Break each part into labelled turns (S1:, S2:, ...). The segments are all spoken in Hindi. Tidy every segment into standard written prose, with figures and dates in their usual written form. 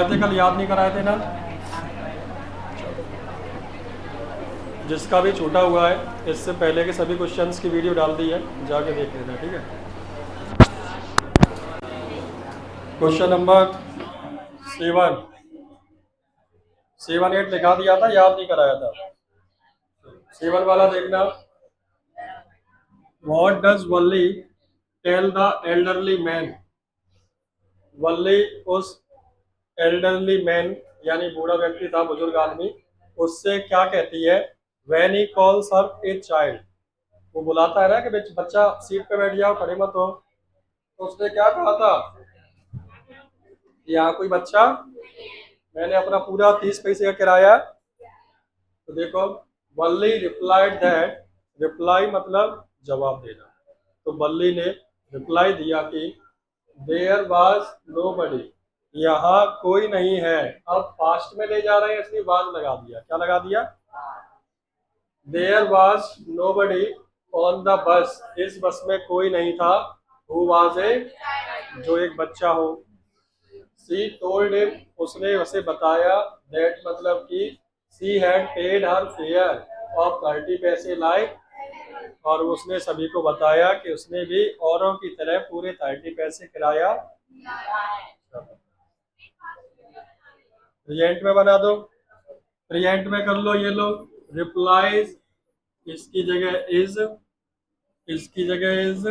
S1: थे कल, याद नहीं कराए थे ना। जिसका भी छूटा हुआ है इससे पहले के सभी क्वेश्चंस की वीडियो डाल दी है, जाके देख लेना, ठीक है। क्वेश्चन नंबर 7 8 लिखा दिया था, याद नहीं कराया था। 7 वाला देखना। What does Valli tell the elderly man. Valli उस एल्डरली मैन यानी बूढ़ा व्यक्ति था, बुजुर्ग आदमी, उससे क्या कहती है। When he calls her a child, वो बुलाता है ना कि बच्चा सीट पे बैठ जाओ, खड़े मत हो। तो उसने क्या कहा था, यहाँ कोई बच्चा, मैंने अपना पूरा 30 पैसे का किराया। तो देखो, वल्ली रिप्लाइड दैट, रिप्लाई मतलब जवाब देना। तो वल्ली ने रिप्लाई दिया कि देयर वाज नोबडी, यहाँ कोई नहीं है। अब पास्ट में ले जा रहे हैं इसलिए वाज लगा दिया। क्या लगा दिया? There was nobody on the bus, इस बस में कोई नहीं था। हु वाज ए, जो एक बच्चा हो। सी टोल्ड हिम, उसने उसे बताया। दैट मतलब कि she had paid her fair of 30 पैसे लाइक, और उसने सभी को बताया कि उसने भी औरों की तरह पूरे 30 पैसे किराया। प्रेजेंट में बना दो, प्रेजेंट में कर लो ये लोग। रिप्लाईज इसकी जगह इज, इसकी जगह इज,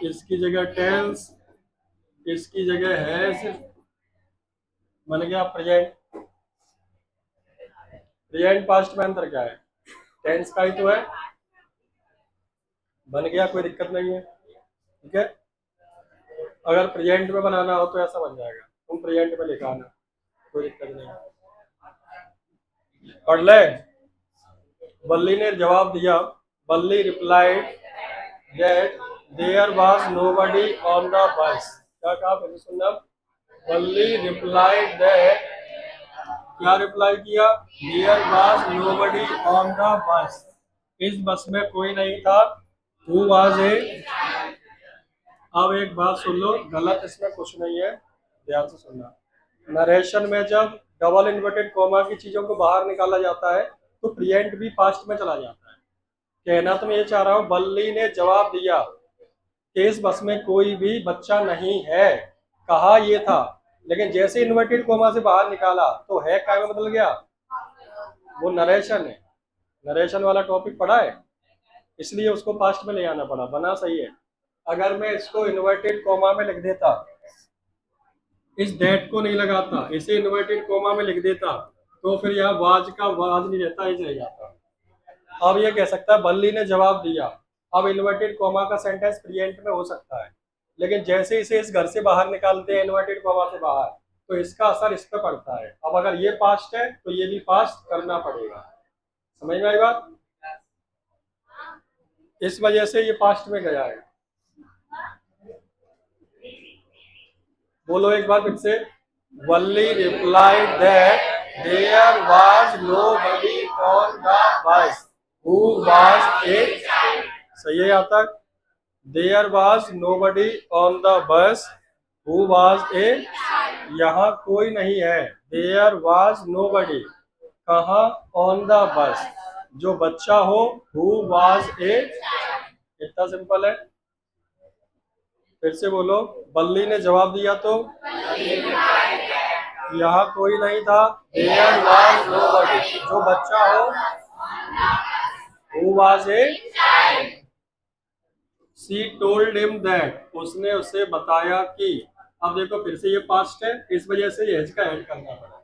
S1: इसकी जगह टेल्स, इसकी जगह हैज। बन गया प्रेजेंट। प्रेजेंट पास्ट में अंतर क्या है? टेंस का ही तो है। बन गया, कोई दिक्कत नहीं है, ठीक है। अगर प्रेजेंट में बनाना हो तो ऐसा बन जाएगा, तुम प्रेजेंट में लिखा आना, कोई दिक्कत नहीं है। पढ़ ले। बल्ली ने जवाब दिया। Balli replied that there was nobody on the bus. क्या कहा, फिर सुनना। बल्ली रिप्लाइड दैट, क्या रिप्लाई किया? There was nobody on the bus, इस बस में कोई नहीं था। Who was a. अब एक बात सुन लो, गलत इसमें कुछ नहीं है, ध्यान से सुनना। नरेशन में जब डबल इन्वर्टेड कॉमा की चीजों को बाहर निकाला जाता है तो प्रियंट भी पास्ट में चला जाता है। कहना तो मैं ये चाह रहा हूँ, बल्ली ने जवाब दिया कि इस बस में कोई भी बच्चा नहीं है। कहा ये था, लेकिन जैसे इन्वर्टेड कॉमा से बाहर निकाला तो है क्या में बदल गया। वो नरेशन है, नरेशन वाला टॉपिक पढ़ा है, इसलिए उसको पास्ट में ले आना पड़ा। बना सही है। अगर मैं इसको इन्वर्टेड कॉमा में लिख देता, इस डेट को नहीं लगाता, इसे इन्वर्टेड कोमा में लिख देता, तो फिर यहाँ वाज का वाज नहीं रहता, इस रह जाता। अब ये कह सकता है बल्ली ने जवाब दिया। अब इन्वर्टेड कोमा का सेंटेंस प्रेजेंट में हो सकता है, लेकिन जैसे इसे इस घर से बाहर निकालते हैं इन्वर्टेड कोमा से बाहर, तो इसका असर इस पर पड़ता है। अब अगर ये पास्ट है तो ये भी पास्ट करना पड़ेगा। समझ में आई बात? इस वजह से ये पास्ट में गया है। बोलो एक बार फिर से। Valli replied that there was nobody on the bus who was a. सही है यहाँ तक? There was nobody on the bus who was a, यहाँ कोई नहीं है। देयर वाज नोबडी, कहाँ? ऑन द बस, जो बच्चा हो। हु वाज ए, इतना सिंपल है। फिर से बोलो। बल्ली ने जवाब दिया तो यहाँ कोई नहीं था। देयर वाज नोबडी, जो बच्चा हो। Who was A. She told him that, उसने उसे बताया कि। अब देखो फिर से ये पास्ट है, इस वजह से ये का ऐड करना पड़ा।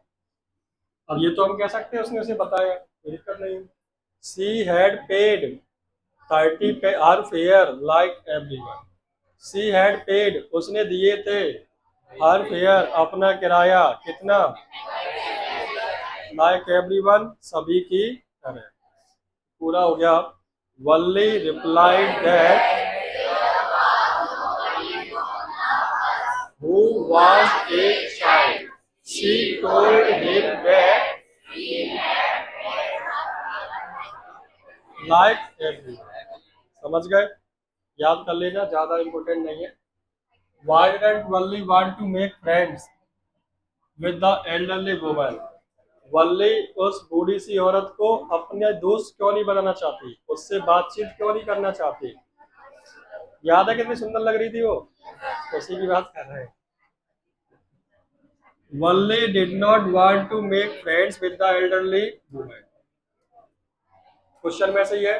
S1: अब ये तो हम कह सकते हैं उसने उसे बताया, कोई दिक्कत नहीं। शी हैड पेड 30 पे her fare like everyone. She had paid, उसने दिए थे। हर फेयर, अपना किराया। कितना? लाइक एवरीवन, सभी की तरह। पूरा हो गया। Valli replied that who was a child, she told him that like everyone. समझ गए? याद कर लेना, ज्यादा इंपॉर्टेंट नहीं है। Why didn't Valli want to make friends? With the elderly woman. Valli उस बूढ़ी सी औरत को अपने दोस्त क्यों नहीं बनाना चाहती, उससे बातचीत क्यों नहीं करना चाहती। याद है कितनी सुंदर लग रही थी वो, उसी की बात कर रहे हैं। Valli did not want to make friends with the elderly woman. Question में सही है,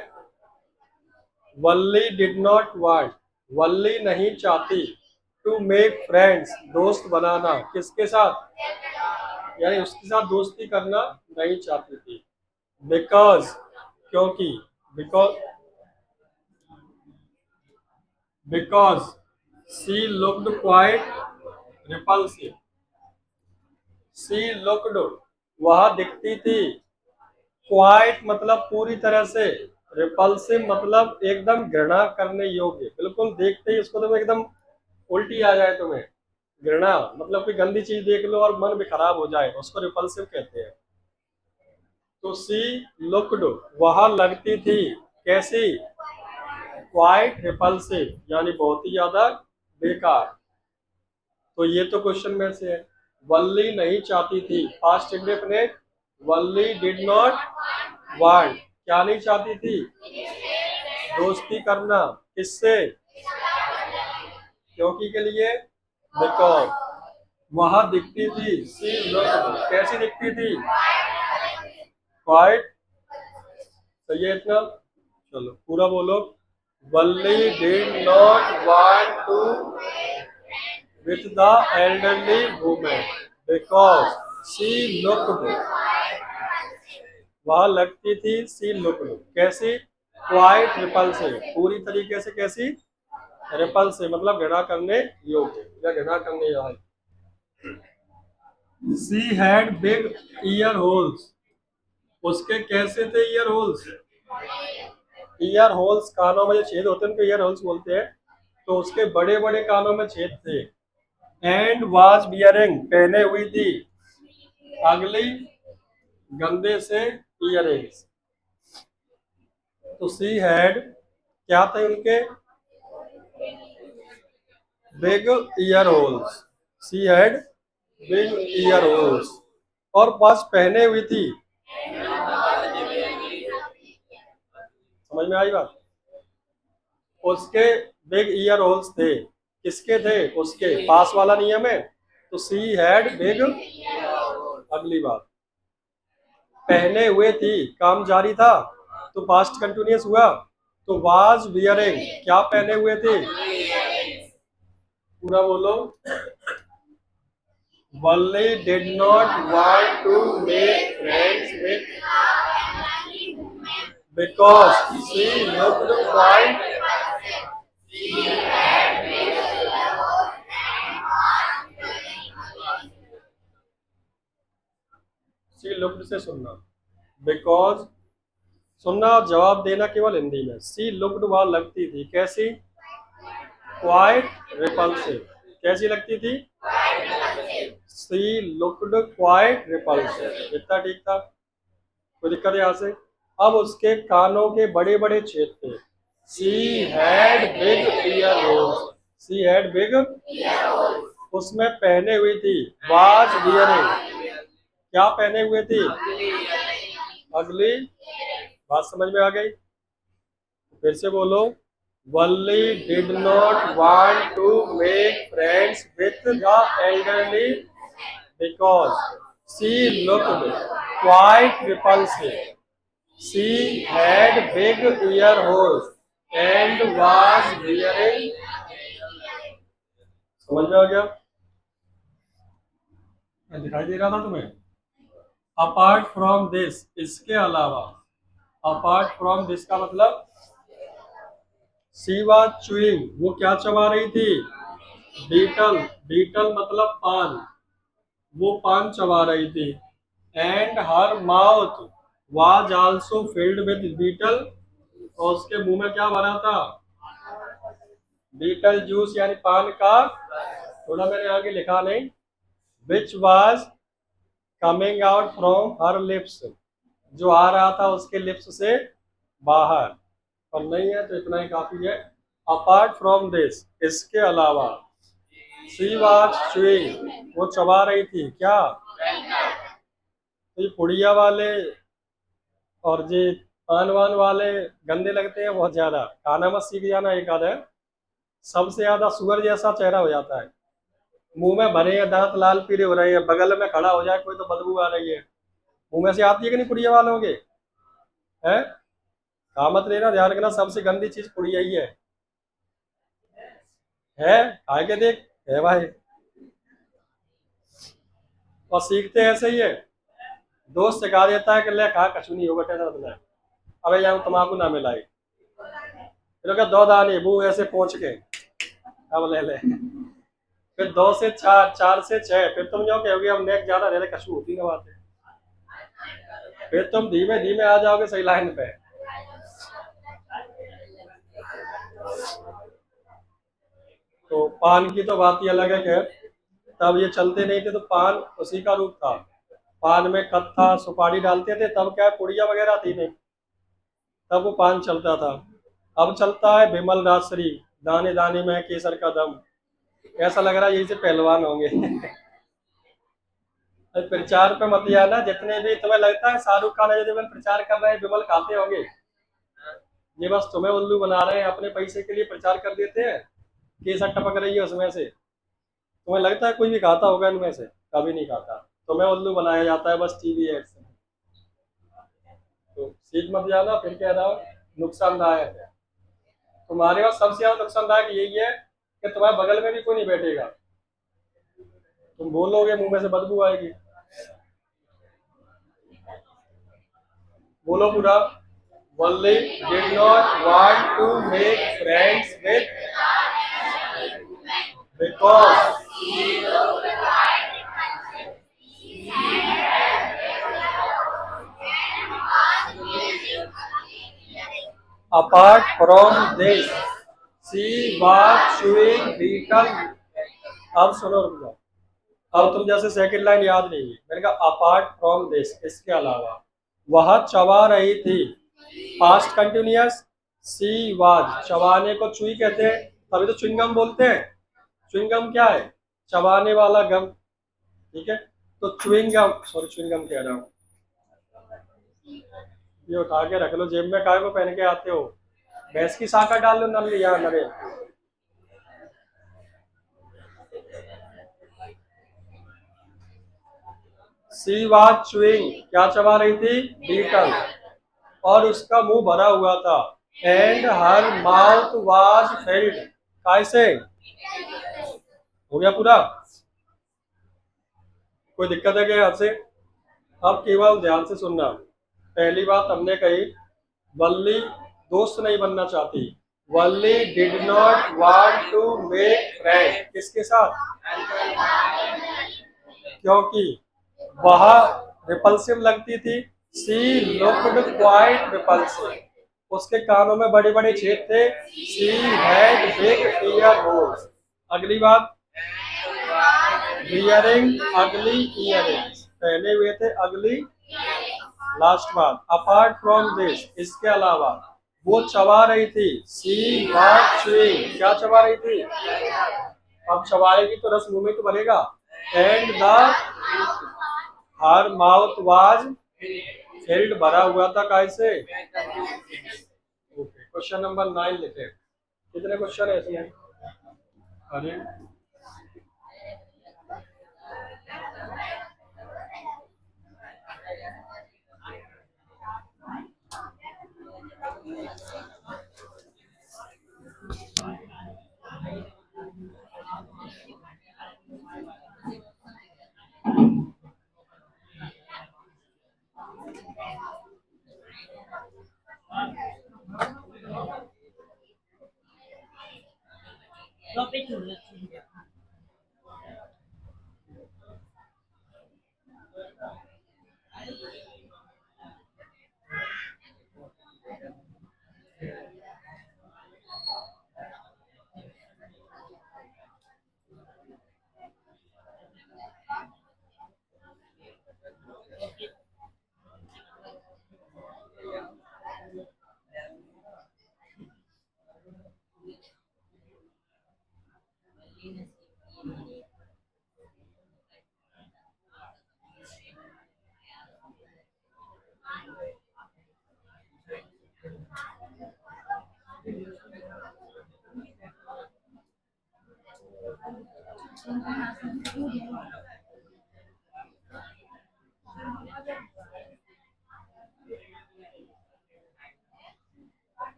S1: Valli did not want, Valli नहीं चाहती, टू मेक फ्रेंड्स दोस्त बनाना, किसके साथ, यानी उसके साथ दोस्ती करना नहीं चाहती थी। बिकॉज, क्योंकि, because, because she looked quite repulsive. She looked, वह दिखती थी, क्वाइट मतलब पूरी तरह से, रिपल्सिव मतलब एकदम घृणा करने योग्य, बिल्कुल देखते ही उसको तुम्हें एकदम उल्टी आ जाए तुम्हें। घृणा मतलब कोई गंदी चीज देख लो और मन भी खराब हो जाए, उसको रिपल्सिव कहते हैं। तो सी लुक्ड, वह लगती थी, कैसी, क्वाइट रिपल्सिव यानी बहुत ही ज्यादा बेकार। तो ये तो क्वेश्चन में से है। वल्ली नहीं चाहती थी, past indefinite, Valli did not want, क्या नहीं चाहती थी, दोस्ती करना, किससे, क्योंकि के लिए, बिकॉज, वहां दिखती थी, सी लुक्ड, कैसी दिखती थी, क्वाइट। सही है इतना, चलो पूरा बोलो। Valli did not want to with the elderly woman because she looked, वह लगती थी, सी लुक्ड, कैसी, क्वाइट रिपल्सिव, पूरी तरीके से कैसी, रिपल्सिव मतलब घृणा करने योग्य या घृणा करने योग्य। She had big ear holes, उसके कैसे थे ईयर होल्स, ईयर होल्स कानों में जो छेद होते हैं उनको ईयर होल्स बोलते हैं। तो उसके बड़े बड़े कानों में छेद थे। एंड वाज बियरिंग, पहने हुई थी, अगली, गंदे से ईयरिंग्स। तो सी हैड, क्या थे उनके, big ear holes, C had big ear holes, और पास पहने हुई थी, समझ में आई बात, उसके बिग ईयर होल्स थे, किसके थे, उसके, पास वाला नियम है। तो सी हैड बिग, अगली बात, पहने हुए थी, काम जारी था तो पास्ट कंटिन्यूअस हुआ। तो वाज वियरिंग, क्या पहने हुए थे, पूरा बोलो। Valli did not want to make friends with because she looked quite, she looked से सुनना, बिकॉज सुनना और जवाब देना केवल हिंदी में। सी लुक्ड, वह लगती थी, कैसी, क्वाइट रिपल्सिव, कैसी लगती थी, सी लुक्ड क्वाइट रिपल्सिव। इतना ठीक था, कोई दिक्कत है यहाँ से। अब उसके कानों के बड़े बड़े छेद थे। सी had big ear holes, C had big, उसमें पहने हुई थी, वाज वियरिंग, क्या पहने हुए थी, अगली, बात समझ में आ गई। फिर से बोलो। Valli did not want to make friends with the elderly because she looked quite repulsive, she had big ear holes and was wearing, समझ में आ गया, दिखाई दे रहा था तुम्हें। अपार्ट फ्रॉम दिस, इसके अलावा, अपार्ट फ्रॉम दिस का मतलब, सी वाज चुइंग, वो क्या चबा रही थी, बीटल, बीटल मतलब पान, वो पान चबा रही थी। And her mouth was also filled with betel, और उसके मुंह में क्या भरा था, बीटल जूस यानी पान का, थोड़ा मैंने आगे लिखा नहीं, which was coming out from her lips, जो आ रहा था उसके लिप्स से बाहर। और नहीं है तो इतना ही काफी है। अपार्ट फ्रॉम दिस, इसके अलावा, शी वाज चुइंग, वो चबा रही थी क्या? तो ये पुड़िया वाले और ये पान वान वाले गंदे लगते हैं बहुत ज्यादा। खाना मत सीख जाना एक आधा। सबसे ज्यादा सुअर जैसा चेहरा हो जाता है। मुंह में भरे हैं, दांत लाल पीले हो रहे हैं, बगल में खड़ा हो जाए कोई तो बदबू आ रही है। मुंह में से आती है कि नहीं पुड़िया वालों के? है? कहा मत लेना, ध्यान रखना, सबसे गंदी चीज पुड़िया ही है। आगे देख, है भाई। और सीखते ऐसे ही है। दोस्त सिखा देता है कि ले कहा कछु नहीं होगा, टेंशन मत ले। अबे यहाँ तम्बाकू ना मिलाई, फिर क्या दो दाने वो ऐसे पहुंच के, अब ले ले। फिर 2 से 4, 4 से 6, फिर तुम जो कहोगे अब नेक ज्यादा ले ले, कछु होती ना बात है। फिर तुम धीमे धीमे आ जाओगे सही लाइन पे। तो पान की तो बात ही अलग है। खैर, तब ये चलते नहीं थे तो पान उसी का रूप था। पान में कत्था सुपारी डालते थे, तब क्या है, पुड़िया वगैरह थी नहीं, तब वो पान चलता था। अब चलता है विमल राजश्री, दाने दाने में केसर का दम। ऐसा लग रहा है यही से पहलवान होंगे। प्रचार पे मत आना, जितने भी तुम्हें लगता है शाहरुख खान अजय देवगन प्रचार कर रहे हैं विमल खाते होंगे। ये बस तुम्हें उल्लू बना रहे हैं, अपने पैसे के लिए प्रचार कर देते हैं। केसर टपक रही है उसमें से। तुम्हें लगता है कोई भी खाता होगा इनमें से? कभी नहीं खाता। तुम्हें उल्लू बनाया जाता है बस टीवी एड्स में। तो सीख मत जाना, फिर कह रहा हूँ नुकसानदायक है। तुम्हारे पास सबसे ज्यादा नुकसानदायक यही है कि तुम्हारे बगल में भी कोई नहीं बैठेगा। तुम बोलोगे मुंह में से बदबू आएगी। बोलो पूरा। Wally did not want to make friends with because apart from this she was chewing beetle। अब सुनो रुक जाओ। अब तुम जैसे सेकंड लाइन याद नहीं है, मैंने कहा अपार्ट फ्रॉम दिस, इसके अलावा वह चबा रही थी। पास्ट कंटिन्यूअस, सी वाज, चबाने को चुई कहते हैं, तभी तो च्युइंगम बोलते हैं। च्युइंगम क्या है? चबाने वाला गम। ठीक है, तो च्युइंगम, सॉरी च्युइंगम कह रहा हूँ। ये उठा के रख लो जेब में, काय को पहन के आते हो? भैंस की शाखा डाल लो नल यहाँ नरे। सी वाज च्युइंग, क्या चबा रही थी? बीटल। और उसका मुंह भरा हुआ था। And her mouth was field, कैसे? हो गया पूरा? कोई दिक्कत है क्या यहाँ से? अब केवल ध्यान से सुनना। पहली बात हमने कही, वल्ली दोस्त नहीं बनना चाहती। Valli did not want to make friend, किसके साथ? क्योंकि वह रिपल्सिव लगती थी। सी लुक्ड क्वाइट रिपल्सिव, उसके कानों में बड़े बड़े छेद थे। सी हैड बिग ईयर होल्स। अगली बात, वियरिंग अगली ईयरिंग्स, पहने हुए थे अगली। लास्ट बात, अपार्ट फ्रॉम दिस, इसके अलावा वो चबा रही थी। सी वाज चुइंग, क्या चबा रही थी? अब चबाएगी तो रस मुंह में तो बनेगा। And the her mouth was field, भरा हुआ था कैसे? ओके, क्वेश्चन नंबर 9 लिखे। कितने क्वेश्चन ऐसे हैं? अरे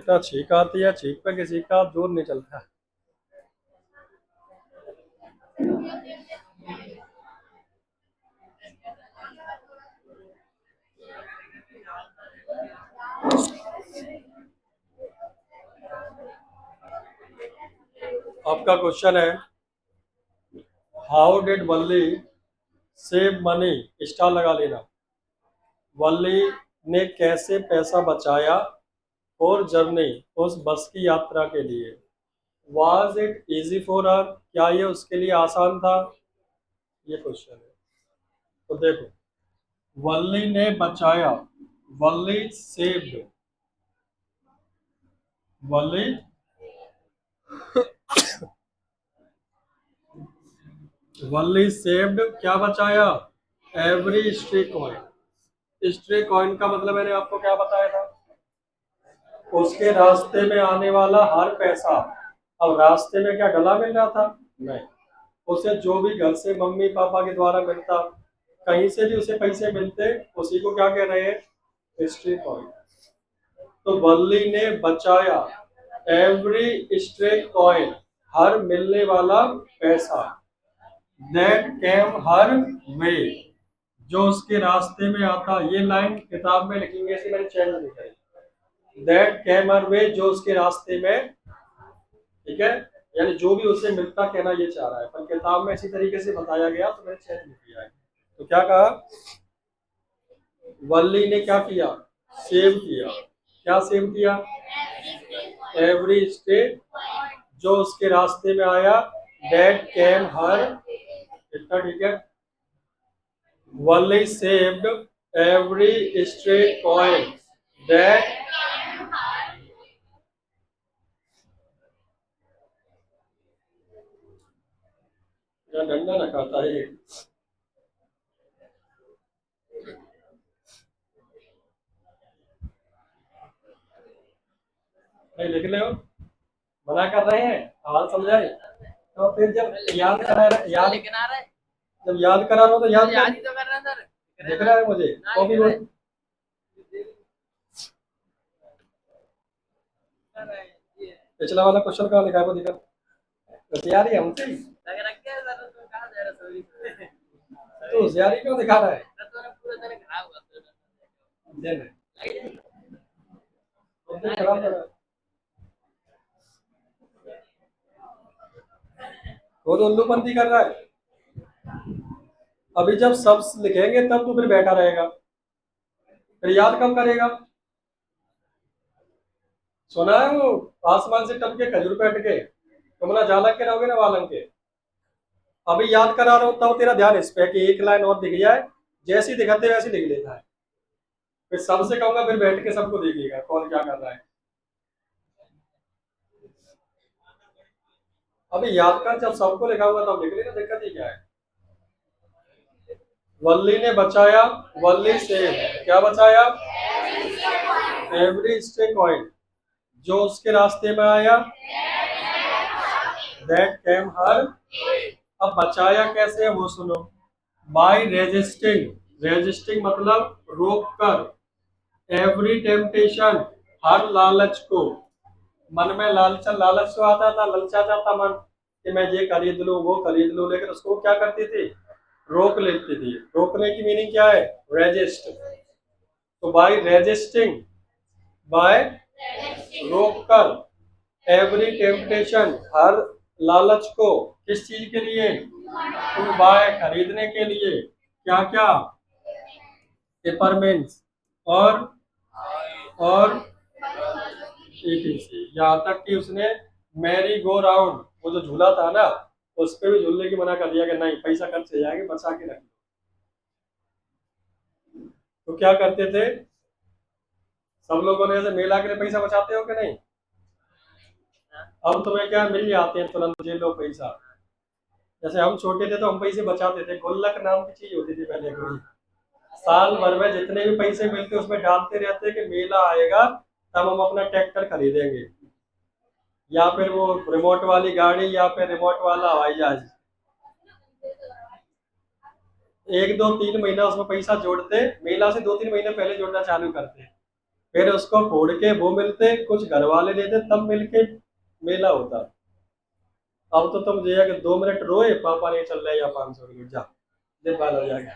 S1: इतना छींक आती है, छींक पे किसी का जोर नहीं चलता। आपका क्वेश्चन है, how did Valli save money, star लगा लेना। वल्ली ने कैसे पैसा बचाया और जर्नी, उस बस की यात्रा के लिए। Was it easy for her, क्या ये उसके लिए आसान था, ये क्वेश्चन है। तो देखो, वल्ली ने बचाया, वल्ली सेव्ड, वल्ली वल्ली सेव्ड क्या बचाया, every stray coin. Stray coin का मतलब मैंने आपको क्या बताया था, उसके रास्ते में आने वाला हर पैसा। अब रास्ते में क्या गला मिल रहा था, नहीं, उसे जो भी घर से मम्मी पापा के द्वारा मिलता, कहीं से भी उसे पैसे मिलते, उसी को क्या कह रहे हैं, स्ट्रे कॉइन। तो वल्ली ने बचाया एवरी स्ट्रे कॉइन, हर मिलने वाला पैसा, दैट केम हर वे, जो उसके रास्ते में आता। ये लाइन किताब में लिखेंगे, इसे मैंने चेंज नहीं करी। दैट केम हर वे, जो उसके रास्ते में, ठीक है, यानी जो भी उसे मिलता, कहना ये चाह रहा है, पर किताब में इसी तरीके से बताया गया तो मैंने चेंज नहीं किया है। तो क्या कहा, वल्ली ने क्या किया, सेव किया। क्या सेव किया, एवरी स्टे, जो उसके रास्ते में आया, दैट केम हर, इतना ठीक है। Valli saved every stray coin that, डंडा ना खाता है। नहीं लिख ले, मना कर रहे हैं, हाल समझाए तो फिर जब याद करा, याद जब याद करा रहा हो तो याद ही तो कर रहा है सर, दिख रहा है मुझे कॉपी में। पिछला वाला क्वेश्चन कहाँ लिखा है वो दिखा, होशियारी हमसे लग रखा है सर, तो कहां जा रहा है, तो होशियारी क्यों दिखा रहा है, तो पूरा तरह खराब हुआ दे दे खराब कर रहा है। वो तो उल्लूपंती कर रहा है। अभी जब सब लिखेंगे तब तो फिर बैठा रहेगा, फिर याद कब करेगा। सुना है वो, आसमान से टप के खजूर पे अटके, तुम ना जालक के रहोगे ना वालंग के। अभी याद करा रहा हूँ तब तेरा ध्यान इस पे कि एक लाइन और दिख जाए, जैसी दिखाते वैसे लिख लेता है। फिर सबसे कहूंगा, फिर बैठ के सबको देखिएगा कौन क्या कर रहा है। अभी याद कर, जब सबको लिखाऊंगा तब लिख लेना, दिक्कत ही क्या है। वल्ली ने बचाया, वल्ली से क्या बचाया, एवरी स्टे कॉइन, जो उसके रास्ते में आया, दैट केम हर। अब बचाया कैसे है वो सुनो, बाय रेजिस्टिंग, रेजिस्टिंग मतलब रोक कर, एवरी टेम्पटेशन, हर लालच को। मन में लालच, लालच तो आता था, ललचा जाता मन कि मैं ये खरीद लूं वो खरीद लूं, लेकिन उसको क्या करती थी, रोक लेती थी। रोकने की मीनिंग क्या है, रेजिस्ट। तो बाय रेजिस्टिंग, बाय रोक कर, एवरी टेम्पटेशन, हर लालच को, किस चीज के लिए, टू बाय खरीदने के लिए, क्या क्या, पेपरमेंट्स और ETC, यहाँ तक कि उसने मैरी गो राउंड, वो जो झूला था ना, उस पर भी झूलने की मना कर दिया कि नहीं पैसा खर्च हो जाएगा, बचा के रख। तो क्या करते थे सब लोगों ने, ऐसे मेला के लिए पैसा बचाते हो कि नहीं। अब तुम्हें क्या मिल जाते हैं तुरंत, ये लो पैसा। जैसे हम छोटे थे तो हम पैसे बचाते थे, गुल्लक नाम की चीज होती थी पहले कोई, साल भर में जितने भी पैसे मिलते उसमें डालते रहते कि मेला आएगा तब हम अपना ट्रैक्टर खरीदेंगे, या फिर वो रिमोट वाली गाड़ी, या फिर रिमोट वाला हवाई जहाज। एक दो तीन महीना उसमें पैसा जोड़ते, मेला से 2-3 महीने पहले जोड़ना चालू करते, फिर उसको फोड़ के वो मिलते, कुछ घर वाले देते, तब मिलके मेला होता। अब तो तुम जो है कि 2 मिनट रोए, पापा नहीं चल रहा या 500 रुपये जा, दिन भर हो जाएगा।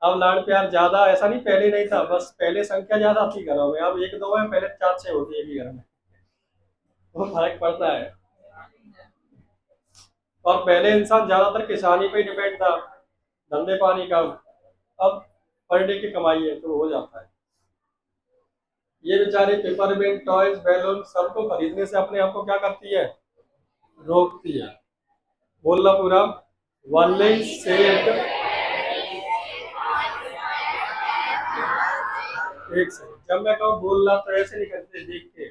S1: अब लाड़ प्यार ज्यादा ऐसा नहीं, पहले नहीं था, बस पहले संख्या ज्यादा थी घरों में, अब 1 2 है, पहले 4 6 होती है एक ही घर में। वो फर्क पड़ता है। और पहले इंसान ज्यादातर किसानी पे डिपेंड था, धंधे पानी का। अब पर डे की कमाई है तो हो जाता है। ये बेचारे पेपरमेंट, टॉयज, बैलून सबको खरीदने से अपने आप को क्या करती है, रोकती है। बोलना पूरा। वनली सेव्ड, एक सेकंड, जब मैं कहूँ बोलना तो ऐसे नहीं करते, देख के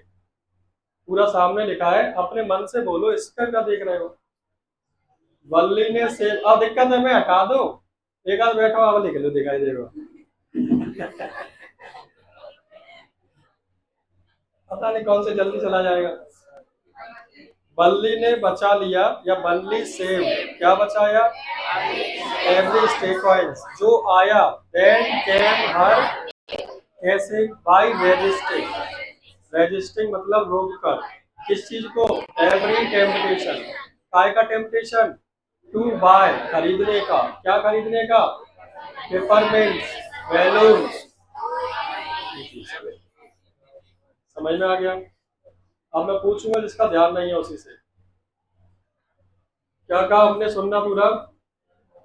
S1: पूरा सामने लिखा है, अपने मन से बोलो, इसका क्या देख रहे हो। वल्ली ने सेव, अब दिक्कत है मैं हटा दूं, एक आध बैठो, अब लिख लो, दिखाई देगा। पता नहीं कौन से जल्दी चला जाएगा। बल्ली ने बचा लिया या बल्ली सेव, क्या बचाया, एवरी स्टेकॉइंस, जो आया, देन कैन हर, कैसे, बाय रेजिस्टिंग, रेजिस्टिंग मतलब रोक कर, किस चीज को, एवरी टेम्पटेशन, काय का टेम्पटेशन, टू बाय खरीदने का, क्या खरीदने का, पेपरमिंट्स, बैलून्स। समझ में आ गया। अब मैं पूछूंगा जिसका ध्यान नहीं है उसी से, क्या कहा आपने, सुनना पूरा।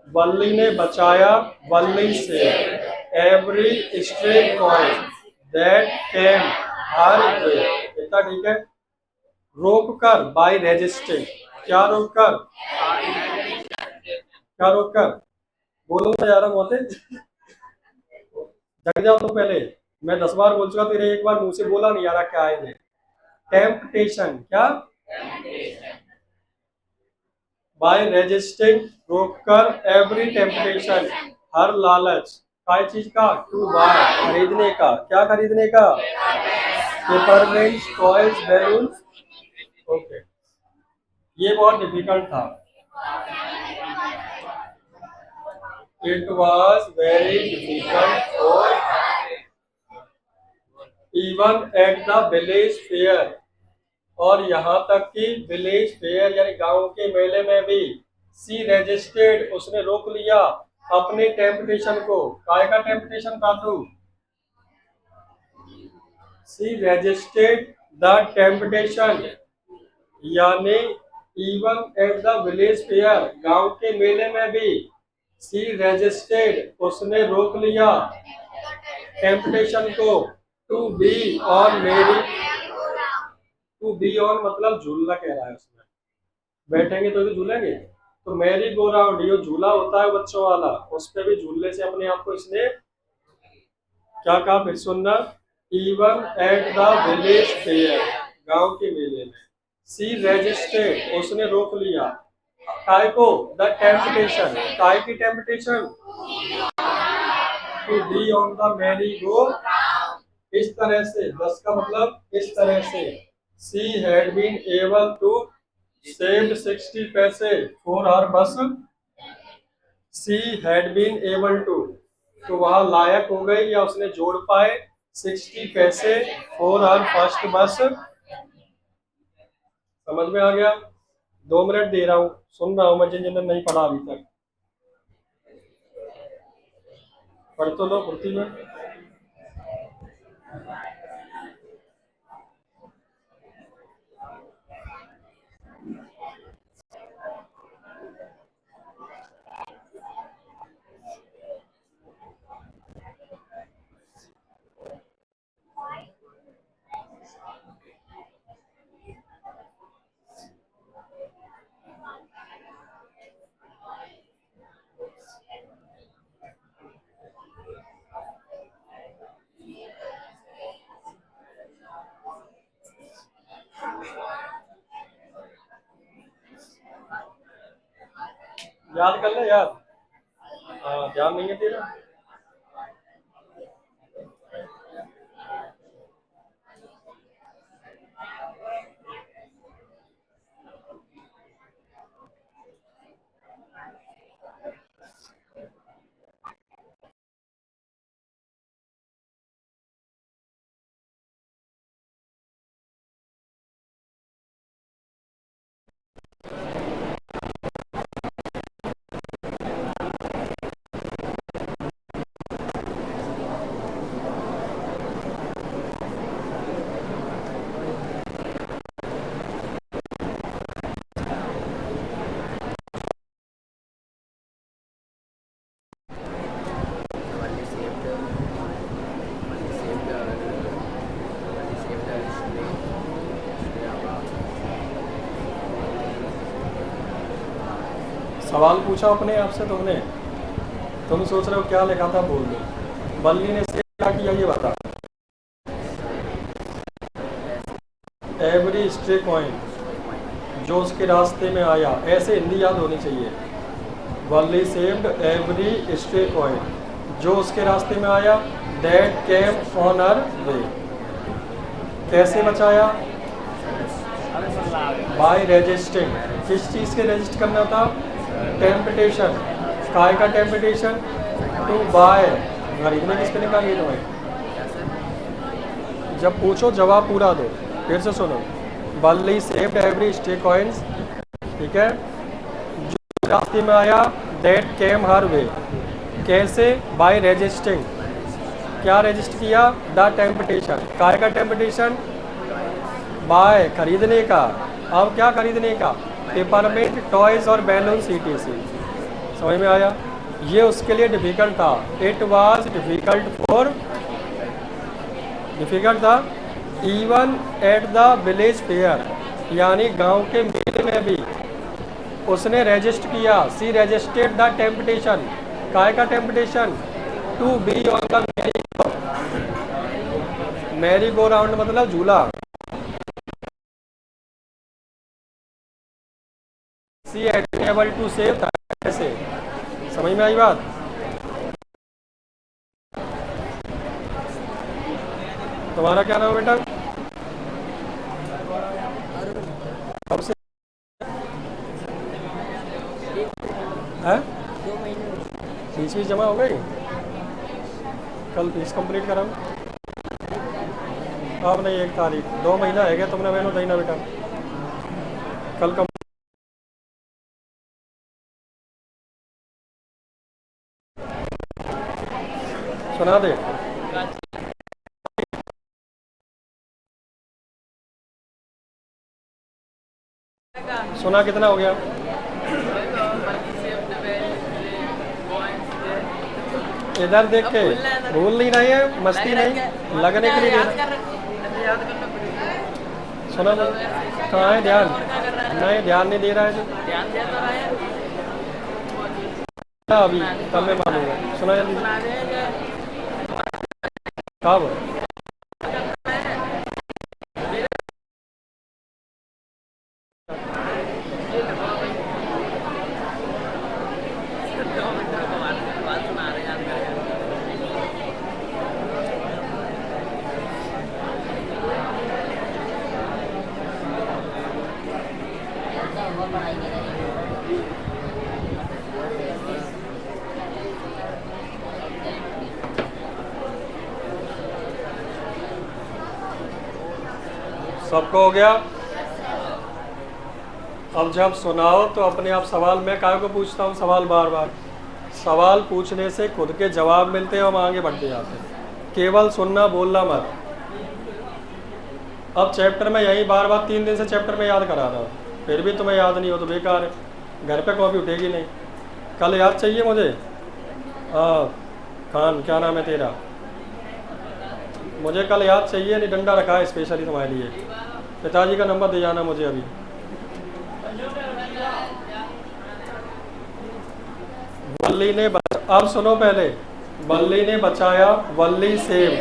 S1: वल्ली ने बचाया, वल्ली से, every straight coin that came her way, इतना ठीक है। रोक कर, बाय रजिस्टिंग, क्या रोक कर, क्या रोक कर, बोलो तो यार मोते, जग जाओ तो पहले, मैं 10 बार बोल चुका, तेरे एक बार मुंह से बोला नहीं आ रहा, क्या है ये, टेम्पटेशन, क्या, बाय रेजिस्टिंग, रोक कर, एवरी टेम्पटेशन, हर लालच, काय चीज का, टू बाय खरीदने का, क्या खरीदने का, पेपरमिंट, टॉयज, बैलून। ओके, ये बहुत डिफिकल्ट था। It was very difficult for, even at the village fair, और यहाँ तक कि विलेज फेयर यानी गांव के मेले में भी, सी रजिस्टर्ड, उसने रोक लिया अपने टेम्पटेशन को, काय का टेम्पटेशन था तू, सी रजिस्टर्ड द टेम्पटेशन, यानी even at the village fair, गांव के मेले में भी, सी रजिस्टर्ड, उसने रोक लिया टेम्पटेशन को, टू बी ऑन मेरी, टू बी ऑन मतलब झूलना कह रहा है उसमें, बैठेंगे तो भी झूलेंगे, तो मैरी गो राउंड, ये झूला होता है बच्चों वाला, उस पे भी झूलने से अपने आप को इसने क्या कहा, फिर सुनना। Even at the village fair, गांव के मेले में, सी रजिस्टर्ड, उसने रोक लिया, काय को, द टेम्पटेशन, काय की temptation, to be on the merry go, इस तरह से, 10 का मतलब इस तरह से, she had been able to save 60 पैसे for her bus, she had been able to, तो वह लायक हो गई या उसने जोड़ पाए 60 पैसे फॉर हर फर्स्ट बस। समझ में आ गया। 2 मिनट दे रहा हूँ, सुन रहा हूँ मैं, जिन जिन्होंने नहीं पढ़ा अभी तक, पढ़ तो लो फुर्ती में। याद कर ले यार, हाँ ध्यान नहीं है तेरा। सवाल पूछा अपने आप से तुमने, तुम सोच रहे हो क्या लिखा था बोल दो। बल्ली ने से क्या किया ये बता। एवरी स्ट्रे कॉइन, जो उसके रास्ते में आया, ऐसे हिंदी याद होनी चाहिए। बल्ली सेव्ड एवरी स्ट्रे कॉइन, जो उसके रास्ते में आया। दैट केम ऑन हर वे, कैसे बचाया। बाय रेजिस्टिंग, किस चीज़ के रेजिस्ट करना था। टेम्पटेशन, काय का टेम्पटेशन। टू बाय, खरीदने किसने निकाल ये तुम्हें। जब पूछो जवाब पूरा दो। फिर से सुनो। बल्ली सेव्ड एवरी स्ट्रे कॉइन्स, ठीक है, जो रास्ते में आया। दैट केम हर वे, कैसे। बाय रेजिस्टिंग, क्या रेजिस्ट किया। द टेम्पटेशन, काय का टेम्पटेशन। बाय, खरीदने का। अब क्या खरीदने का। पेपरमेंट, टॉयज और बैलून CTC। समझ में आया। ये उसके लिए डिफिकल्ट था। इट वॉज डिफिकल्ट था even at the village fair, यानी गांव के मेले में भी उसने रजिस्ट किया। सी रजिस्टेड द टेम्पटेशन, काय का temptation. To be on the merry go round, मतलब झूला। सी एबल टू सेव, ऐसे। समझ में आई बात। तुम्हारा क्या नाम है बेटा। कब से है। फीस जमा हो गई। कल फीस कंप्लीट कराऊँ। अब नहीं, 1 तारीख, 2 महीना है गया तुमने बहनों देना बेटा। कल कम सुना दे। सुना कितना हो गया। इधर देख के भूल नहीं रही है, मस्ती नहीं, लगने के लिए सुना। कहाँ है ध्यान। नहीं, ध्यान नहीं दे रहा है जो। अभी तब मैं मानूंगा। सुना जल्दी। कब। सबको हो गया। अब जब सुनाओ तो अपने आप सवाल, मैं काय को पूछता हूँ सवाल बार बार। सवाल पूछने से खुद के जवाब मिलते हैं, हम आगे बढ़ते जाते हैं। केवल सुनना, बोलना मत। अब चैप्टर में यही बार बार 3 दिन से चैप्टर में याद करा रहा हूँ, फिर भी तुम्हें याद नहीं हो तो बेकार है। घर पे कॉपी उठेगी नहीं। कल याद चाहिए मुझे। हाँ खान, क्या नाम है तेरा। मुझे कल याद चाहिए, नहीं डंडा रखा है स्पेशली तुम्हारे लिए। पिताजी का नंबर दे जाना मुझे अभी। वल्ली ने अब सुनो पहले। वल्ली ने बचाया, वल्ली सेव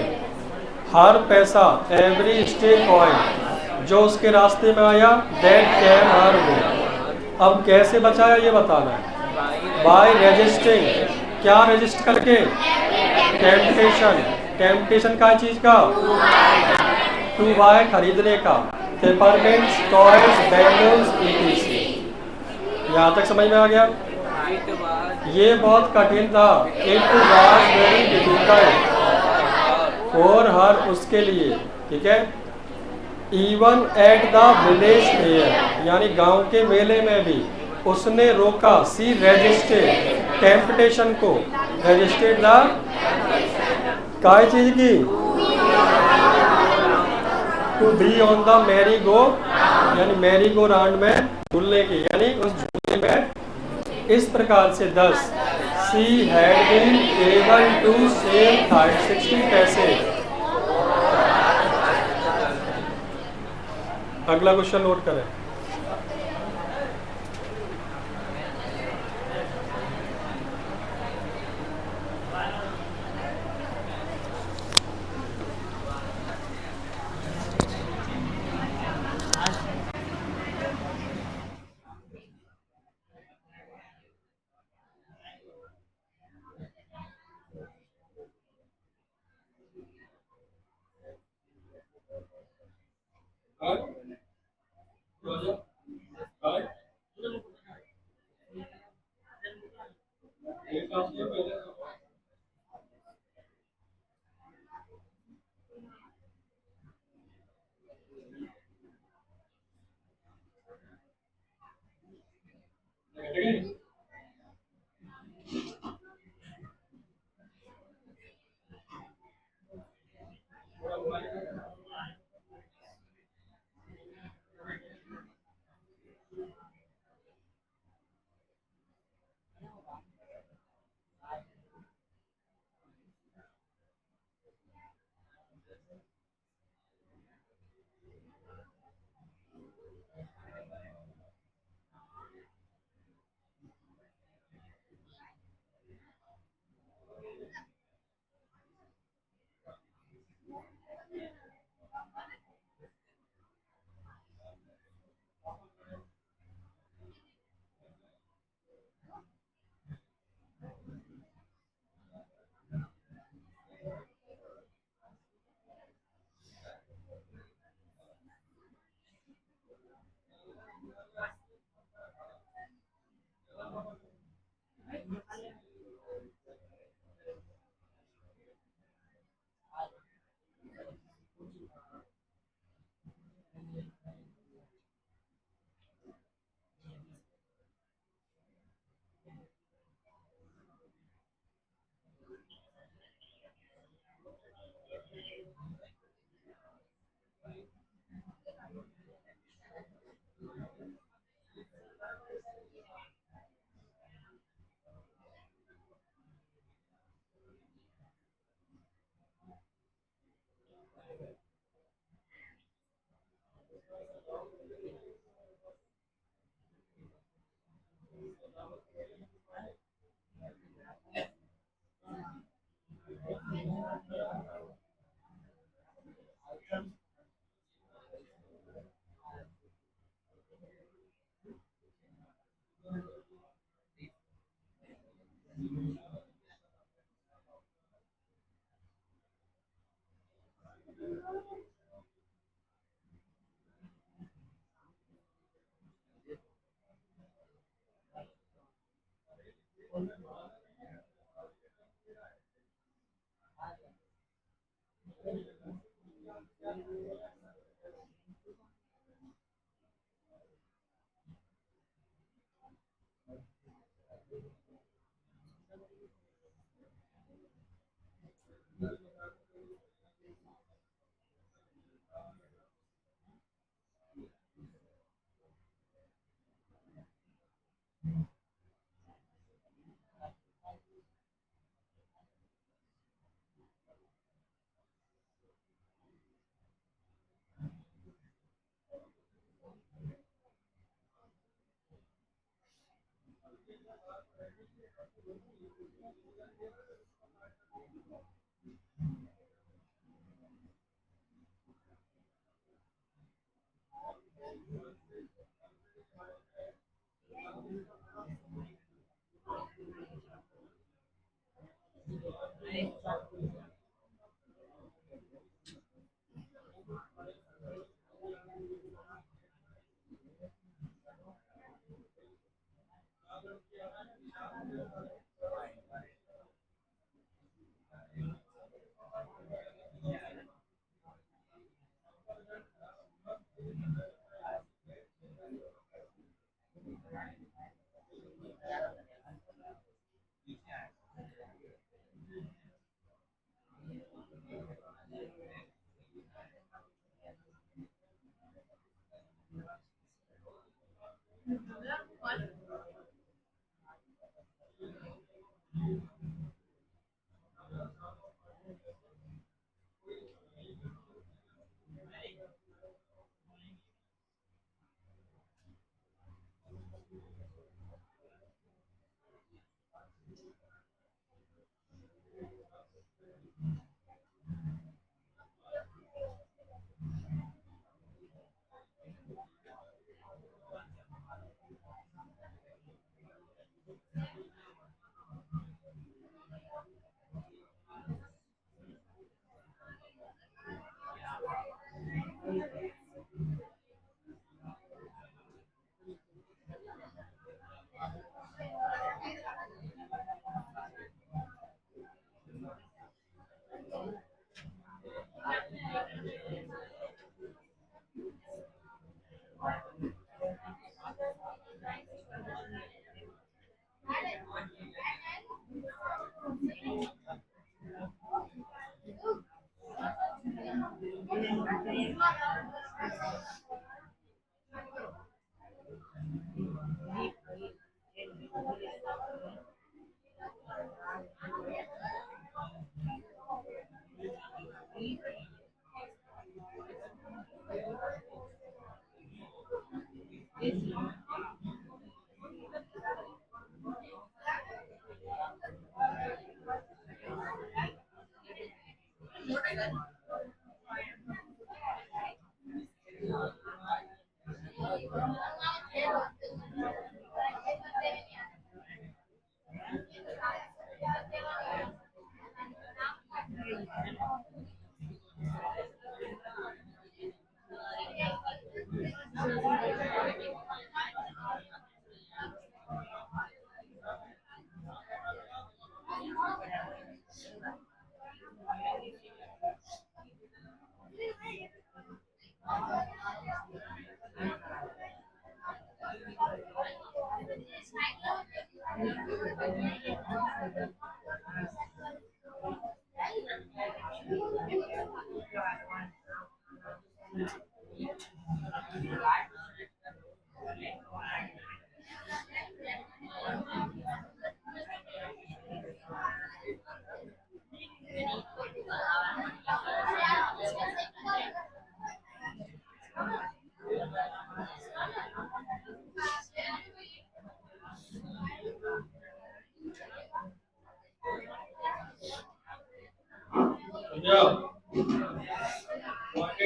S1: हर पैसा, एवरी स्टे कॉइन, जो उसके रास्ते में आया। दैट कैम हर वे, अब कैसे बचाया ये बताना है। बाय रजिस्टिंग, क्या रजिस्ट करके। टेम्पटेशन, टेम्पटेशन का चीज का। टू बाय, खरीदने का। पेपरमेंट्स, टॉयज, बैलून्स, ETC। यहाँ तक समझ में आ गया। ये बहुत कठिन था। It was very difficult for her, उसके लिए, ठीक है। Even at the village fair, यानी गांव के मेले में भी उसने रोका। सी रजिस्टेड टेम्पटेशन को, रजिस्टेड द काय चीज की। To be on the merry go, यानी मैरी गो राउंड में झूलने की, यानी उस झूले में। इस प्रकार से 10 she had been able to save 60 पैसे। अगला क्वेश्चन नोट करें।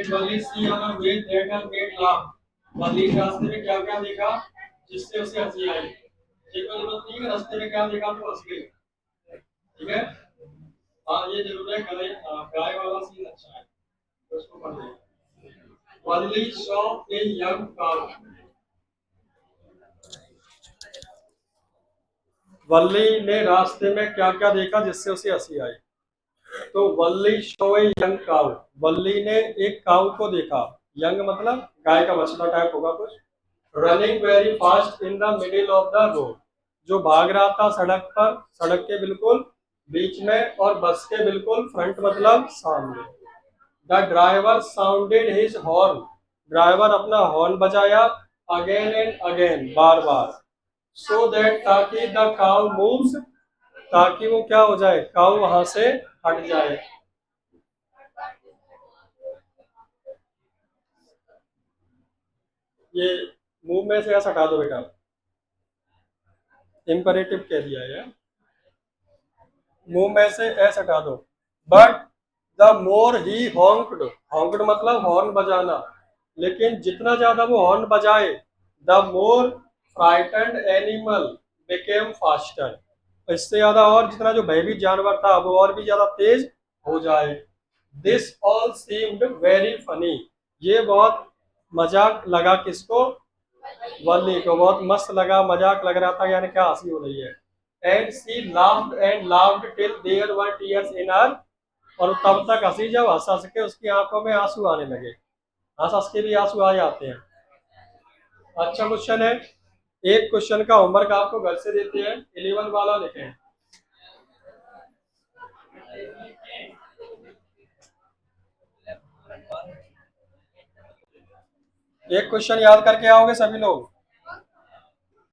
S1: Valli see on a way that has made laugh. Valli रास्ते में क्या क्या देखा जिससे उसे हंसी आई। ये कोई जरूरत नहीं है रास्ते में क्या देखा तो हंस गई। ठीक है। हाँ ये जरूर है गाय गाय वाला सीन अच्छा है तो उसको पढ़ लें। वली सॉ ए यंग काउ। वल्ली ने रास्ते में क्या क्या देखा जिससे उसे हंसी आई। तो वल्ली शो ए यंग काउ। वल्ली ने एक काउ को देखा। यंग मतलब गाय का बछड़ा टाइप होगा कुछ। Running very fast in the middle of the road. जो भाग रहा था सड़क पर, सड़क के बिल्कुल बीच में और बस के बिल्कुल फ्रंट मतलब सामने। The driver sounded his horn. Driver अपना हॉर्न बजाया again and again, bar bar. So that ताकि द काउ मूव्स, ताकि वो क्या हो जाए, काउ वहां से हट जाए। ये मूव में से ऐसा हटा दो बेटा, इम्परेटिव कह दिया है। मुंह में से एस हटा दो। बट द मोर ही हॉन्क्ड, हॉन्क्ड मतलब हॉर्न बजाना, लेकिन जितना ज्यादा वो हॉर्न बजाए the more frightened animal became faster. इससे ज्यादा और जितना जो भयभीत जानवर था वो और भी ज्यादा तेज हो जाए। This all seemed very funny. ये बहुत मजाक लगा किसको, वल्ली को बहुत मस्त लगा, मजाक लग रहा था, यानी क्या हंसी हो रही है। And she laughed and laughed till there were tears in her. और तब तक हंसी जब हंस हंस के उसकी आंखों में आंसू आने लगे। हंस हंस के भी आंसू आ जाते हैं। अच्छा क्वेश्चन है। एक क्वेश्चन का होमवर्क आपको घर से देते हैं, 11 वाला लिखें। एक क्वेश्चन याद करके आओगे सभी लोग।